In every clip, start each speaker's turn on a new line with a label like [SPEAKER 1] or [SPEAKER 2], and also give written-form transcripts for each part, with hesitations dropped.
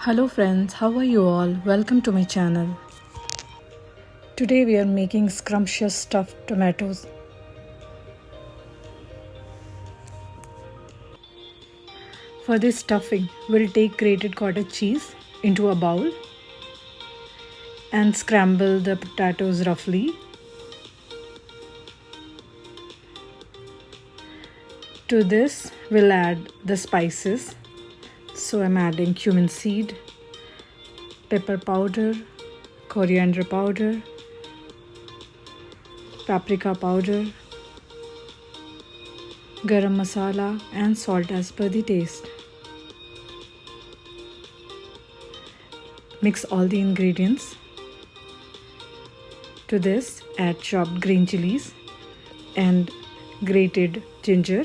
[SPEAKER 1] Hello friends, how are you all? Welcome to my channel. Today we are making scrumptious stuffed tomatoes. For this stuffing, we'll take grated cottage cheese into a bowl and scramble the potatoes roughly. To this, we'll add the spices. So I'm adding cumin seed, pepper powder, coriander powder, paprika powder, garam masala and salt as per the taste. Mix all the ingredients. To this, add chopped green chilies and grated ginger.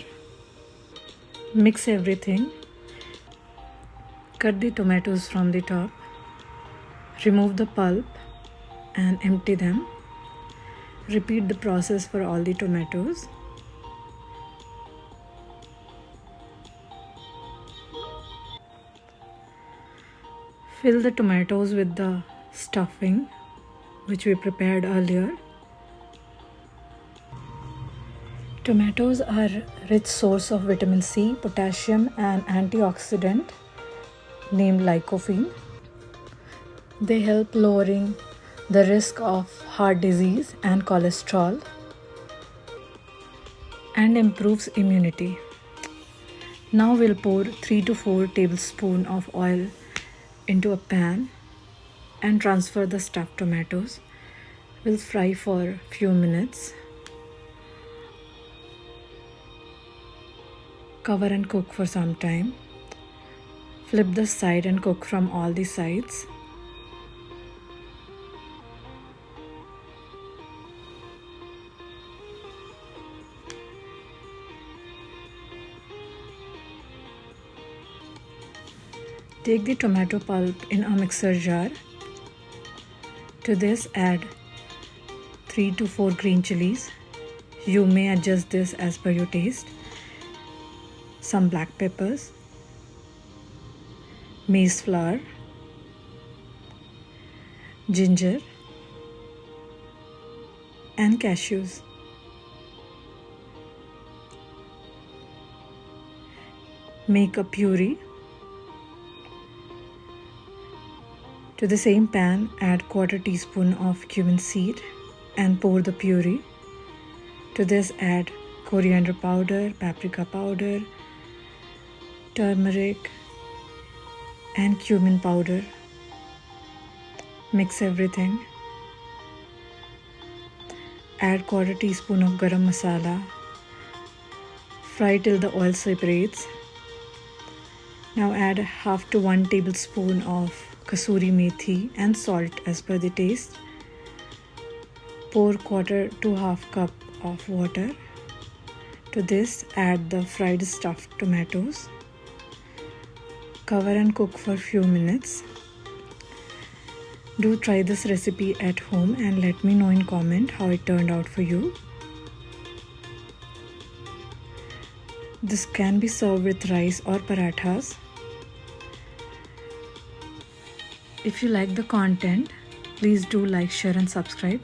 [SPEAKER 1] Mix everything. Cut the tomatoes from the top. Remove the pulp and empty them. Repeat the process for all the tomatoes. Fill the tomatoes with the stuffing which we prepared earlier. Tomatoes are a rich source of vitamin C, potassium and antioxidant named lycopene. They help lowering the risk of heart disease and cholesterol and improves immunity. Now we'll pour 3 to 4 tablespoons of oil into a pan and transfer the stuffed tomatoes. We'll fry for a few minutes. Cover and cook for some time. Flip the side and cook from all the sides. Take the tomato pulp in a mixer jar. To this add 3 to 4 green chilies. You may adjust this as per your taste. Some black peppers, maize flour, ginger and cashews. Make a puree. To the same pan, add 1/4 teaspoon of cumin seed and pour the puree. To this add coriander powder, paprika powder, turmeric and cumin powder. Mix everything. Add 1/4 teaspoon of garam masala. Fry till the oil separates. Now add 1/2 to 1 tablespoon of kasuri methi and salt as per the taste. Pour 1/4 to 1/2 cup of water. To this add the fried stuffed tomatoes. Cover and cook for few minutes. Do try this recipe at home and let me know in comment how it turned out for you. This can be served with rice or parathas. If you like the content, please do like, share and subscribe.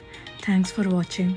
[SPEAKER 1] Thanks for watching.